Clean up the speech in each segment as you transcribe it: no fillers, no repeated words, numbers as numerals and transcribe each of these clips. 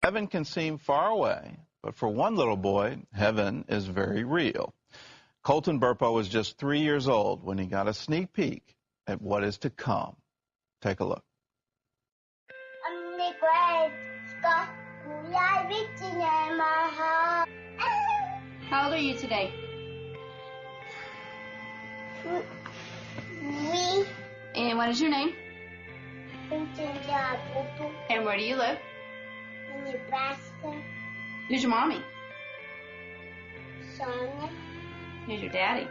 Heaven can seem far away, but for one little boy, heaven is very real. Colton Burpo was just 3 years old when he got a sneak peek at what is to come. Take a look. How old are you today? Me. And what is your name? And where do you live? In Nebraska. Who's your mommy? Sonia. Who's your daddy?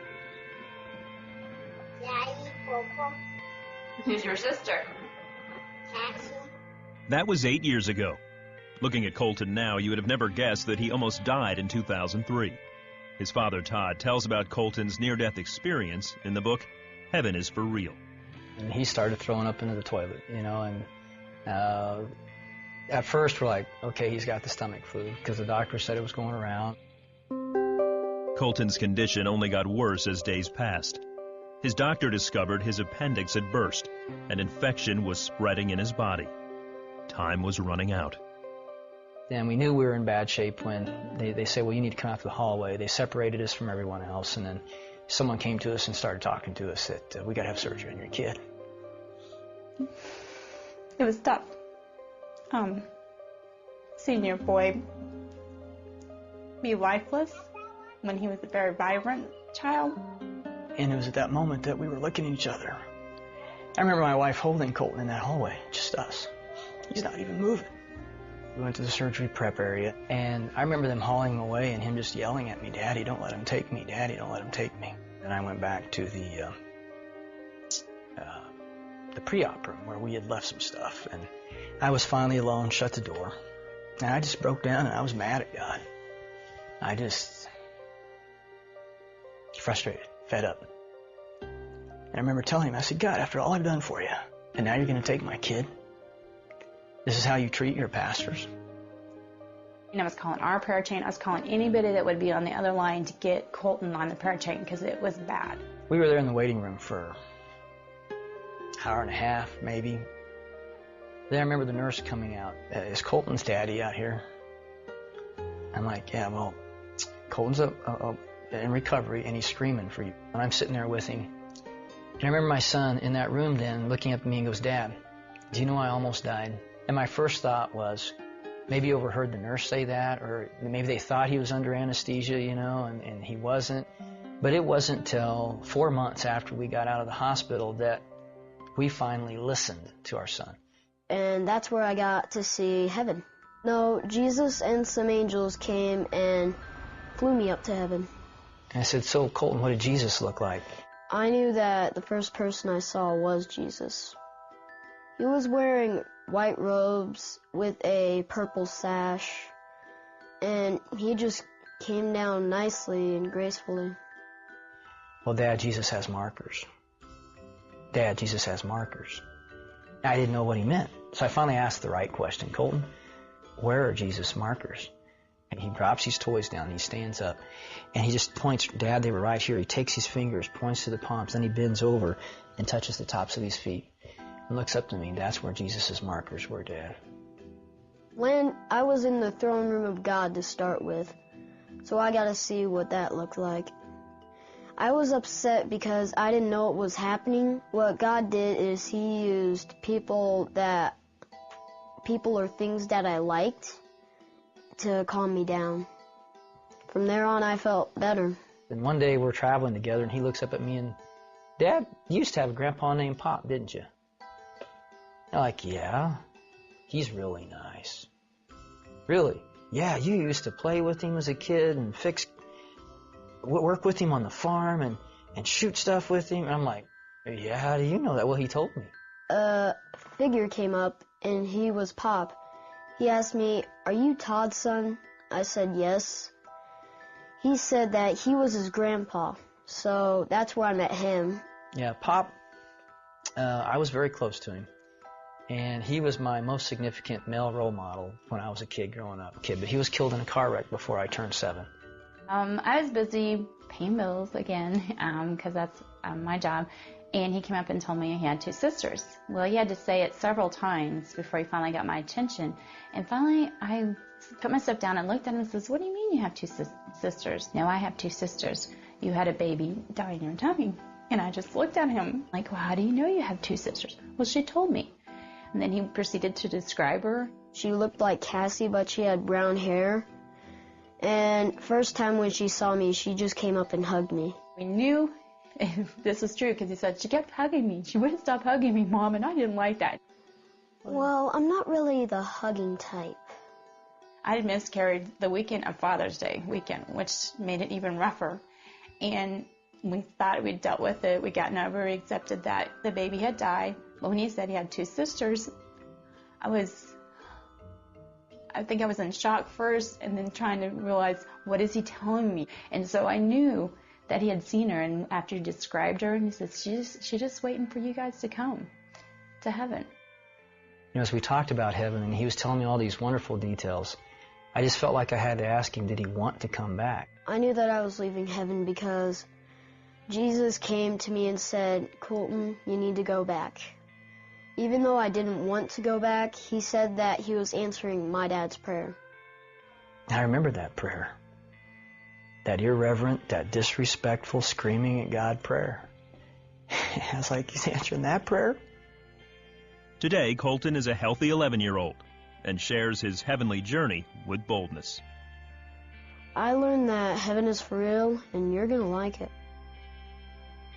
Daddy. Popo. Who's your sister? Cassie. That was 8 years ago. Looking at Colton now, you would have never guessed that he almost died in 2003. His father, Todd, tells about Colton's near-death experience in the book, Heaven is for Real. And he started throwing up into the toilet, you know, and at first we're like, okay, he's got the stomach flu, because the doctor said it was going around. Colton's condition only got worse as days passed. His doctor discovered his appendix had burst. An infection was spreading in his body. Time was running out. And we knew we were in bad shape when they said, well, you need to come out to the hallway. They separated us from everyone else, and then someone came to us and started talking to us that we got to have surgery on your kid. It was tough. Seeing your boy be lifeless when he was a very vibrant child. And it was at that moment that we were looking at each other. I remember my wife holding Colton in that hallway, just us. He's not even moving. We went to the surgery prep area, and I remember them hauling him away and him just yelling at me, Daddy, don't let him take me. Daddy, don't let him take me. And I went back to the pre-op room where we had left some stuff, and I was finally alone, shut the door, and I just broke down and I was mad at God. I just frustrated, fed up. And I remember telling him, I said, God, after all I've done for you, and now you're going to take my kid? This is how you treat your pastors? And I was calling our prayer chain. I was calling anybody that would be on the other line to get Colton on the prayer chain because it was bad. We were there in the waiting room for an hour and a half, maybe. Then I remember the nurse coming out. Is Colton's daddy out here? I'm like, yeah, well, Colton's in recovery and he's screaming for you. And I'm sitting there with him. And I remember my son in that room then looking up at me and goes, Dad, do you know I almost died? And my first thought was, maybe he overheard the nurse say that, or maybe they thought he was under anesthesia, you know, and he wasn't. But it wasn't till 4 months after we got out of the hospital that we finally listened to our son. And that's where I got to see heaven. No, Jesus and some angels came and flew me up to heaven. And I said, so Colton, what did Jesus look like? I knew that the first person I saw was Jesus. He was wearing white robes with a purple sash, and he just came down nicely and gracefully. Well, Dad, Jesus has markers. Dad, Jesus has markers. I didn't know what he meant, so I finally asked the right question. Colton, where are Jesus' markers? And he drops his toys down, and he stands up, and he just points, Dad, they were right here. He takes his fingers, points to the palms, then he bends over and touches the tops of his feet and looks up to me. That's where Jesus' markers were, Dad. When I was in the throne room of God to start with, so I got to see what that looked like. I was upset because I didn't know what was happening. What God did is he used people or things that I liked to calm me down. From there on, I felt better. And one day we're traveling together, and he looks up at me and, Dad, you used to have a grandpa named Pop, didn't you? I'm like, yeah, he's really nice. Really? Yeah, you used to play with him as a kid and work with him on the farm and shoot stuff with him. And I'm like, yeah, how do you know that? Well, he told me. A figure came up, and he was Pop. He asked me, are you Todd's son? I said, yes. He said that he was his grandpa, so that's where I met him. Yeah, Pop, I was very close to him. And he was my most significant male role model when I was a kid growing up. But he was killed in a car wreck before I turned 7. I was busy paying bills again, because that's my job, and he came up and told me he had 2 sisters. Well, he had to say it several times before he finally got my attention. And finally, I put myself down and looked at him and says, "What do you mean you have 2 sisters?" "No, I have 2 sisters. You had a baby die in your tummy." And I just looked at him like, "Well, how do you know you have 2 sisters?" "Well, she told me." And then he proceeded to describe her. She looked like Cassie, but she had brown hair. And first time when she saw me, she just came up and hugged me. We knew this was true because he said, "She kept hugging me. She wouldn't stop hugging me, Mom," and I didn't like that. Well, I'm not really the hugging type. I had miscarried the weekend of Father's Day weekend, which made it even rougher. And we thought we'd dealt with it. We gotten over, we accepted that the baby had died. But when he said he had 2 sisters, I think I was in shock first and then trying to realize, what is he telling me? And so I knew that he had seen her, and after he described her, and he said, she's just waiting for you guys to come to heaven. You know, as we talked about heaven, and he was telling me all these wonderful details, I just felt like I had to ask him, did he want to come back? I knew that I was leaving heaven because Jesus came to me and said, "Colton, you need to go back." Even though I didn't want to go back, he said that he was answering my dad's prayer. I remember that prayer. That irreverent, that disrespectful, screaming at God prayer. I was like, he's answering that prayer? Today, Colton is a healthy 11-year-old and shares his heavenly journey with boldness. I learned that heaven is for real, and you're going to like it.